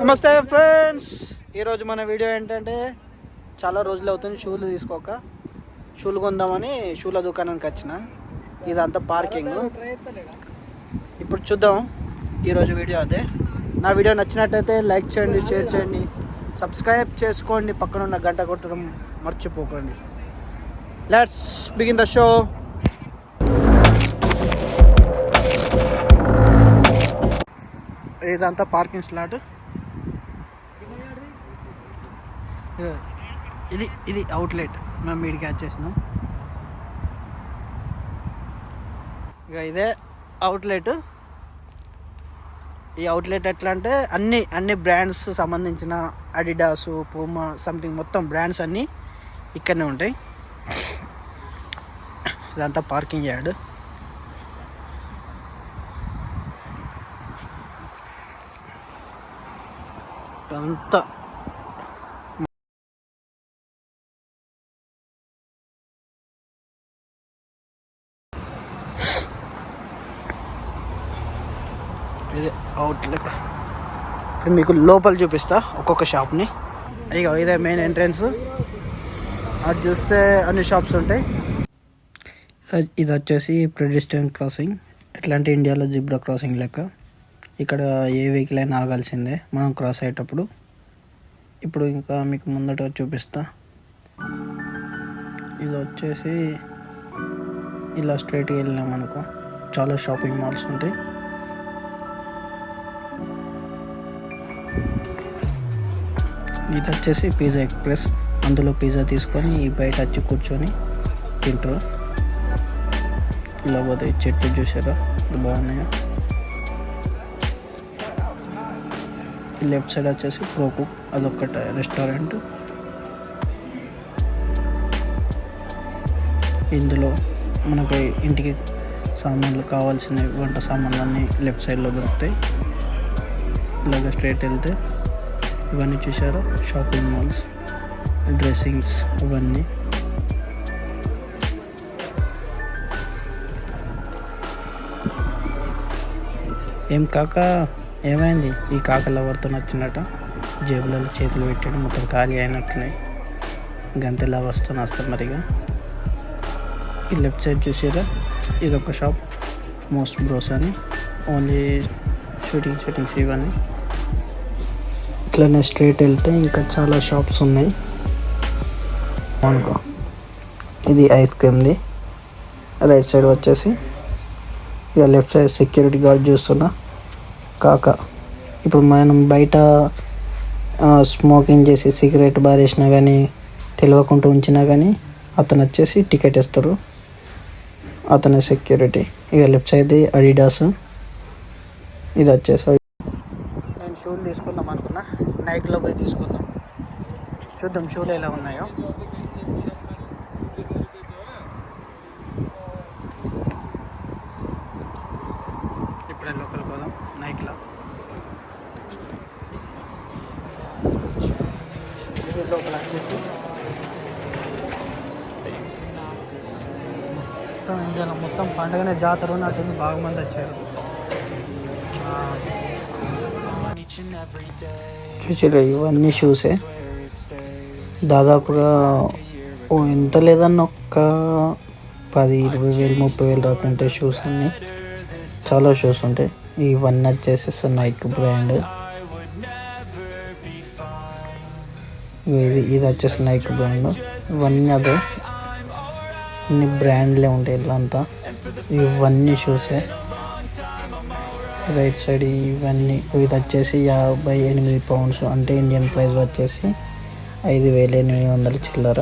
నమస్తే ఫ్రెండ్స్, ఈరోజు మన వీడియో ఏంటంటే చాలా రోజులు అవుతుంది షూలు తీసుకోక. షూలు కొందామని షూల దుకాణానికి వచ్చిన. ఇదంతా పార్కింగ్. ఇప్పుడు చూద్దాం ఈరోజు వీడియో అదే. నా వీడియో నచ్చినట్టయితే లైక్ చేయండి, షేర్ చేయండి, సబ్స్క్రైబ్ చేసుకోండి, పక్కన ఉన్న గంట కొట్టడం మర్చిపోకండి. Let's begin the show. ఇదంతా పార్కింగ్ స్లాట్. ఇది అవుట్లెట్. మేము ఇడికి వచ్చేసినాం. ఇక ఇదే అవుట్లెట్. ఈ అవుట్లెట్ ఎట్లా అంటే అన్ని బ్రాండ్స్ సంబంధించిన అడిడాస్, పూమా, సంథింగ్ మొత్తం బ్రాండ్స్ అన్నీ ఇక్కడనే ఉంటాయి. ఇదంతా పార్కింగ్ యార్డ్. ఇదంతా ఇది అవుట్లెట్. ఇప్పుడు మీకు లోపల చూపిస్తా ఒక్కొక్క షాప్ని. ఇక ఇదే మెయిన్ ఎంట్రన్స్. అది చూస్తే అన్ని షాప్స్ ఉంటాయి. ఇది వచ్చేసి పెడెస్ట్రియన్ క్రాసింగ్. ఎట్లా అంటే ఇండియాలో జిబ్రా క్రాసింగ్ లెక్క. ఇక్కడ ఏ వెహికల్ అయినా ఆగాల్సిందే మనం క్రాస్ అయ్యేటప్పుడు. ఇప్పుడు ఇంకా మీకు ముందట చూపిస్తా. ఇది వచ్చేసి ఇలా స్ట్రైట్గా వెళ్ళినాం అనుకో చాలా షాపింగ్ మాల్స్ ఉంటాయి. ఇది వచ్చేసి పిజ్జా ఎక్స్ప్రెస్. అందులో పిజ్జా తీసుకొని బయట వచ్చి కూర్చొని తింటారు. ఇలా పోతే చెట్లు చూసారా బాగున్నాయా. ఈ లెఫ్ట్ సైడ్ వచ్చేసి ప్రో కుక్, అదొక్కట రెస్టారెంట్. ఇందులో మనకి ఇంటికి సామాన్లు కావాల్సిన వంట సామాన్లు అన్నీ లెఫ్ట్ సైడ్లో దొరుకుతాయి. ఇలాగ స్ట్రైట్ వెళ్తే ఇవన్నీ చూసారా షాపింగ్ మాల్స్, డ్రెస్సింగ్స్ ఇవన్నీ. ఏం కాక ఏమైంది? ఈ కాకలు ఎవరితో నచ్చినట్ట జేబులలో చేతులు పెట్టాడు, మొత్తం ఖాళీ అయినట్టున్నాయి. గంతెలా వస్తారు మరిగా. ఈ లెఫ్ట్ సైడ్ చూసారా ఇదొక షాప్, మోస్ట్ బ్రోస్ అని. ఓన్లీ షూటింగ్స్ ఇవన్నీ. ఇట్లనే స్ట్రైట్ వెళ్తే ఇంకా చాలా షాప్స్ ఉన్నాయి అనుకో. ఇది ఐస్ క్రీమ్ది. రైట్ సైడ్ వచ్చేసి ఇక లెఫ్ట్ సైడ్ సెక్యూరిటీ గార్డ్ చూస్తున్నా కాక. ఇప్పుడు మనం బయట స్మోకింగ్ చేసి సిగరెట్ బారేసినా కానీ తెలియకుండా ఉంచినా కానీ అతను వచ్చేసి టికెట్ ఇస్తారు. అతనే సెక్యూరిటీ. ఇక లెఫ్ట్ సైడ్ అడిడాస్. ఇది వచ్చేసి నేను షూలు తీసుకుందాం అనుకున్నా, నైక్లో పోయి తీసుకుందాం. చూద్దాం షూలు ఎలా ఉన్నాయో. ఇప్పుడే లోపలికి పోదాం నైక్లో. ఇది లోపల వచ్చేసి మొత్తం ఇండియాలో మొత్తం పండుగనే జాతర ఉన్నట్టుంది. బాగా మంది వచ్చారు. చూసారా ఇవన్నీ షూసే. దాదాపుగా ఎంత లేదన్న ఒక్క 10, 20 వేలు, 30 వేలు దాకా ఉంటాయి షూస్ అన్నీ. చాలా షూస్ ఉంటాయి. ఇవన్నీ వచ్చేసి నైక్ బ్రాండ్. ఇది వచ్చేసి నైక్ బ్రాండ్. ఇవన్నీ అదే, అన్ని బ్రాండ్లే ఉంటాయి ఇలా అంతా. ఇవన్నీ షూసే. రైట్ సైడ్ ఇవన్నీ. ఇది వచ్చేసి 58 పౌండ్స్, అంటే ఇండియన్ ప్రైస్ వచ్చేసి 5,800 చిల్లర.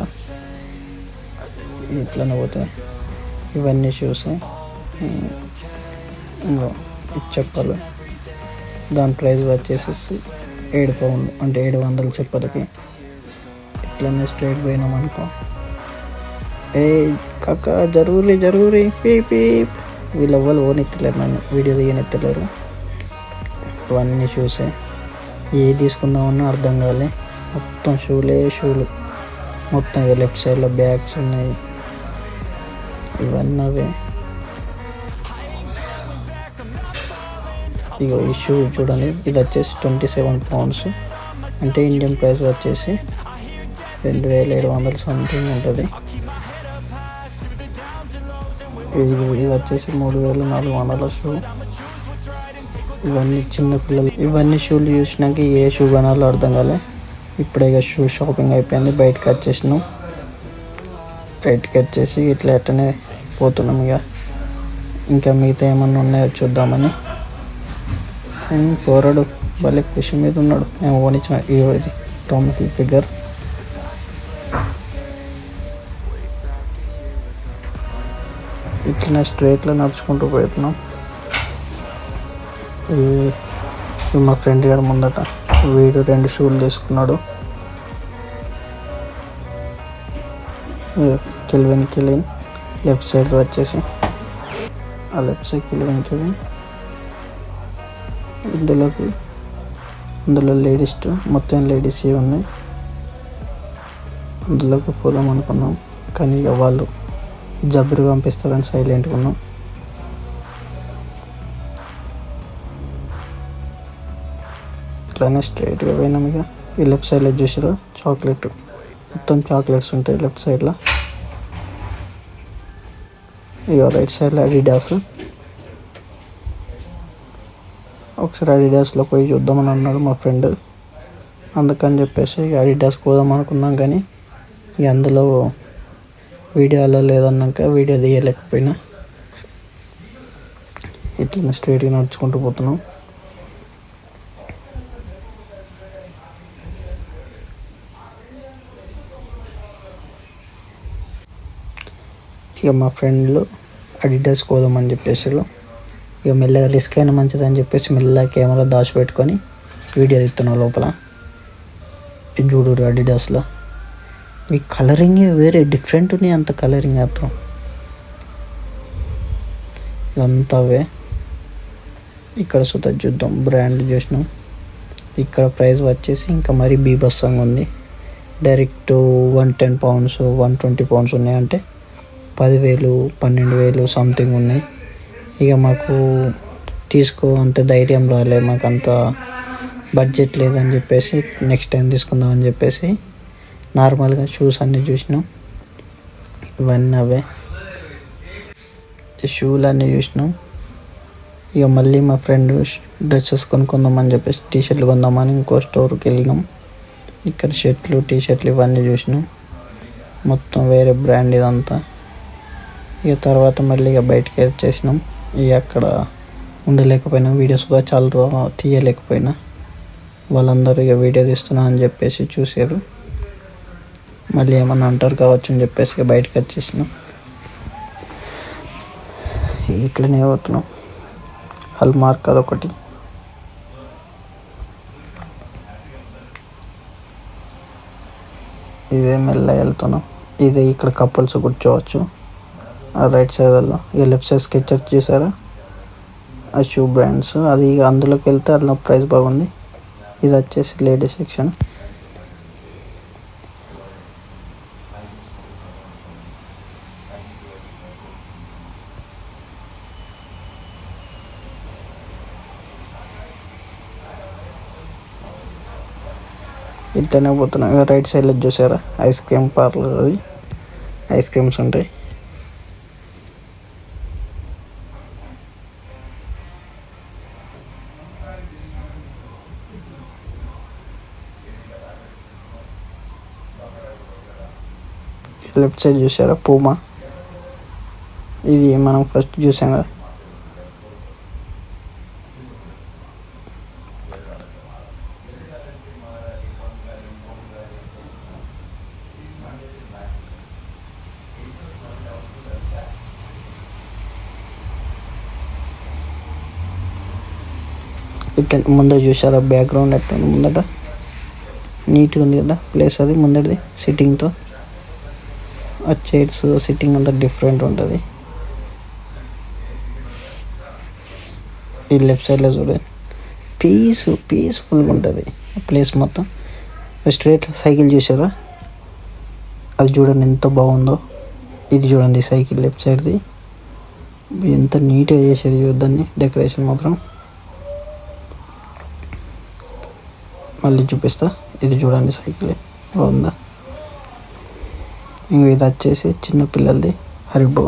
ఇట్లనే పోతాయి ఇవన్నీ షూస్. ఇంకో చెప్పలు, దాని ప్రైస్ వచ్చేసి 7 పౌండ్లు, అంటే 700 చెప్పలకి. ఇట్లనే స్ట్రైట్ పోయినాం అనుకో. ఏ కాక జరూరీ పీప్. వీళ్ళు ఎవ్వరు ఓనెత్తలేరు, నన్ను వీడియో దిగనెత్తలేరు. ఇవన్నీ షూసే. ఏది తీసుకుందామన్నా అర్థం కాలే. మొత్తం షూలు మొత్తం. లెఫ్ట్ సైడ్లో బ్యాగ్స్ ఉన్నాయి. ఇవన్నీ అవే. ఇగో ఈ షూ చూడండి, ఇది వచ్చేసి 27 pounds, అంటే ఇండియన్ ప్రైస్ వచ్చేసి 2700 సంథింగ్ ఉంటుంది. ఇది వచ్చేసి 3400 షూ. ఇవన్నీ చిన్న పిల్లలు. ఇవన్నీ షూలు చూసినాక ఏ షూ కొనాలో అర్థం కాలే. ఇప్పుడే షూ షాపింగ్ అయిపోయింది, బయటకు వచ్చేసినాం. బయటకు వచ్చేసి ఇట్లా ఎట్టనే పోతున్నాం. ఇంకా మిగతా ఏమన్నా ఉన్నాయో చూద్దామని. పోరాడు భలే ఖుషి మీద ఉన్నాడు. మేము ఓనిచ్చిన ఇది టామ్ ఫిగర్. ఇట్లా స్ట్రైట్లో నడుచుకుంటూ పోతున్నాం. మా ఫ్రెండ్ గారు ముందట వీడు 2 షూలు తీసుకున్నాడు. కెల్విన్ లెఫ్ట్ సైడ్ వచ్చేసి ఆ లెఫ్ట్ సైడ్ కెల్విన్. అందులో లేడీస్ మొత్తం లేడీస్ ఉన్నాయి. అందులోకి పోదాం అనుకున్నాం, కానీ ఇక వాళ్ళు జబ్బురు పంపిస్తారని సైలెంట్గా ఉన్నాం. ఇట్లానే స్ట్రైట్గా పోయినాం. ఈ లెఫ్ట్ సైడ్లో చూసారు చాక్లెట్, మొత్తం చాక్లెట్స్ ఉంటాయి లెఫ్ట్ సైడ్లో. ఇక రైట్ సైడ్లో అడిడాస్. ఒకసారి అడిడాస్లో పోయి చూద్దామని అన్నాడు మా ఫ్రెండ్. అందుకని చెప్పేసి అడిడాస్కి పోదాం అనుకున్నాం, కానీ ఇక అందులో వీడియో అలా లేదన్నాక వీడియో తీయలేకపోయినా. ఇట్లా స్ట్రైట్గా నడుచుకుంటూ పోతున్నాం. ఇక మా ఫ్రెండ్లు అడిడాస్ పోదామని చెప్పేసారు. ఇక మెల్లగా రిస్క్ అయినా మంచిదని చెప్పేసి మెల్లగా కెమెరా దాచిపెట్టుకొని వీడియో తీస్తున్నాం లోపల. చూడు అడిడాస్లో ఈ కలరింగ్ వేరే డిఫరెంట్ ఉన్నాయి. అంత కలరింగ్ మాత్రం ఇదంతా అవే. ఇక్కడ సుతా చూద్దాం, బ్రాండ్ చూసినాం. ఇక్కడ ప్రైస్ వచ్చేసి ఇంకా మరీ బీభత్సంగా ఉంది. డైరెక్ట్ 110 pounds 120 pounds ఉన్నాయంటే 10,000 12,000 సంథింగ్ ఉన్నాయి. ఇక మాకు అంత ధైర్యం రాలే, మాకు అంత బడ్జెట్ లేదని చెప్పేసి నెక్స్ట్ టైం తీసుకుందామని చెప్పేసి నార్మల్గా షూస్ అన్నీ చూసినాం. ఇవన్నీ అవే షూలు అన్నీ చూసినాం. ఇక మళ్ళీ మా ఫ్రెండ్ డ్రెస్సెస్ కొనుక్కుందామని చెప్పేసి టీషర్ట్లు కొందామని ఇంకో స్టోర్కి వెళ్ళినాం. ఇక్కడ షర్ట్లు టీషర్ట్లు ఇవన్నీ చూసినాం, మొత్తం వేరే బ్రాండ్ ఇదంతా. ఇక తర్వాత మళ్ళీ ఇక బయటకి వచ్చేసినాం. ఇక అక్కడ ఉండలేకపోయినా, వీడియోస్ కూడా చాలా తీయలేకపోయినా. వాళ్ళందరూ ఇక వీడియో తీస్తున్నా అని చెప్పేసి చూసారు. మళ్ళీ ఏమన్నా అంటారు కావచ్చు అని చెప్పేసి ఇక బయటకు వచ్చేసినాం. ఇట్లనే పోతున్నాం. హల్మార్క్ అదొకటి. ఇదే మెల్లగా వెళ్తున్నాం. ఇదే ఇక్కడ కపుల్స్ కూర్చోవచ్చు ఆ రైట్ సైడ్లో. ఇక లెఫ్ట్ సైడ్ స్కెచర్ చూసారా, ఆ షూ బ్రాండ్స్. అది ఇక అందులోకి వెళ్తే అందులో ప్రైస్ బాగుంది. ఇది వచ్చేసి లేడీస్ సెక్షన్. ఇట్లనే పోతున్నాం. రైట్ సైడ్లో చూసారా ఐస్ క్రీమ్ పార్లర్, అది ఐస్ క్రీమ్స్ ఉంటాయి. లెఫ్ట్ సైడ్ చూసారా పూమా, ఇది మనం ఫస్ట్ చూసాం కదా. ఇట్లా ముందర చూసారా బ్యాక్గ్రౌండ్ ఎట్లా ముందట నీట్గా ఉంది కదా ప్లేస్. అది ముందరది సిట్టింగ్తో, ఆ చైర్స్ సిట్టింగ్ అంతా డిఫరెంట్ ఉంటుంది. ఈ లెఫ్ట్ సైడ్లో చూడండి పీస్ఫుల్గా ఉంటుంది ప్లేస్ మొత్తం. స్ట్రైట్ సైకిల్ చూసారా, అది చూడండి ఎంత బాగుందో. ఇది చూడండి సైకిల్ లెఫ్ట్ సైడ్ది, ఎంత నీట్గా చేసేది దాన్ని డెకరేషన్ మాత్రం. మళ్ళీ చూపిస్తా. ఇది చూడండి సైకిల్ బాగుందా. ఇంక ఇది వచ్చేసి చిన్నపిల్లలది హరిబో.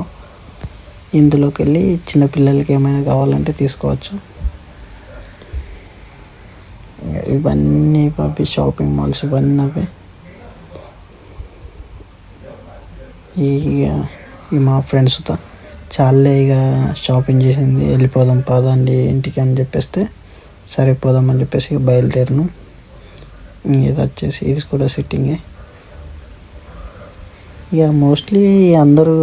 ఇందులోకి వెళ్ళి చిన్నపిల్లలకి ఏమైనా కావాలంటే తీసుకోవచ్చు. ఇవన్నీ అవి షాపింగ్ మాల్స్ ఇవన్నీ అవే. ఈ మా ఫ్రెండ్స్తో చాలే ఇక షాపింగ్ చేసింది, వెళ్ళిపోదాం పదండి ఇంటికి అని చెప్పేస్తే సరిపోదామని చెప్పేసి ఇక బయలుదేరినాం. ఇది వచ్చేసి ఇది కూడా సిట్టింగే. ఇక మోస్ట్లీ అందరూ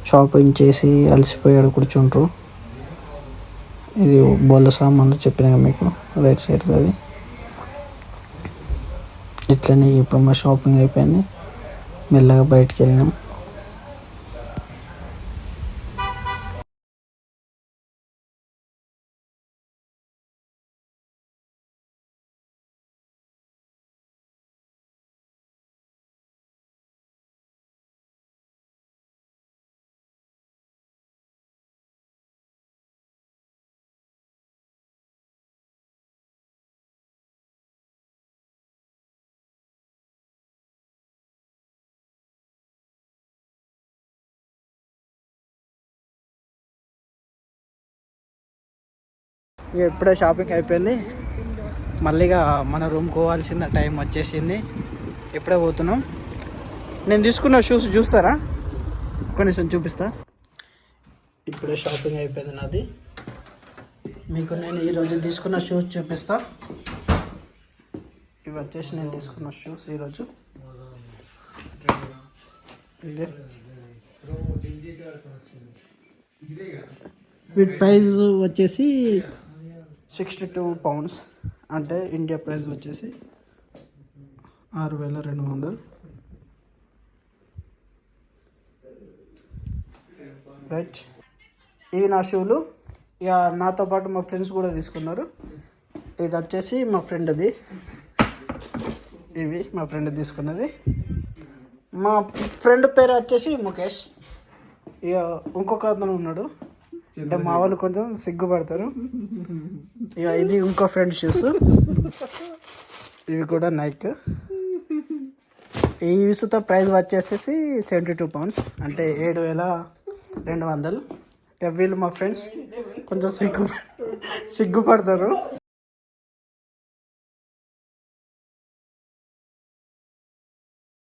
షాపింగ్ చేసి అలసిపోయాడు కూర్చుంటారు. ఇది బోళ్ళ సామాన్లు చెప్పినా మీకు రైట్ సైడ్ అది. ఇట్లనే ఇప్పుడు మా షాపింగ్ అయిపోయింది. మెల్లగా బయటికి వెళ్ళినాం. ఇక ఇప్పుడే షాపింగ్ అయిపోయింది. మళ్ళీగా మన రూమ్కి పోవాల్సిన టైం వచ్చేసింది. ఇప్పుడే పోతున్నాం. నేను తీసుకున్న షూస్ చూస్తారా? కొంచెం చూపిస్తా. ఇప్పుడే షాపింగ్ అయిపోయింది నాది. మీకు నేను ఈరోజు తీసుకున్న షూస్ చూపిస్తా. ఇవి వచ్చేసి నేను తీసుకున్న షూస్ ఈరోజు. ఇదే వీటి ప్రైస్ వచ్చేసి 62 pounds, అంటే ఇండియా ప్రైస్ వచ్చేసి 6,200. రైట్, ఇవి నా షూలు. ఇక నాతో పాటు మా ఫ్రెండ్స్ కూడా తీసుకున్నారు. ఇది వచ్చేసి మా ఫ్రెండ్ది. ఇవి మా ఫ్రెండ్ తీసుకున్నది. మా ఫ్రెండ్ పేరు వచ్చేసి ముఖేష్. ఇక ఇంకొక అతను ఉన్నాడు, అంటే మా వాళ్ళు కొంచెం సిగ్గుపడతారు. ఇక ఇది ఇంకో ఫ్రెండ్ షూస్. ఇవి కూడా నైక్. ఈ విసుతో ప్రైస్ వచ్చేసేసి 72 pounds, అంటే 7,200. వీళ్ళు మా ఫ్రెండ్స్ కొంచెం సిగ్గుపడతారు.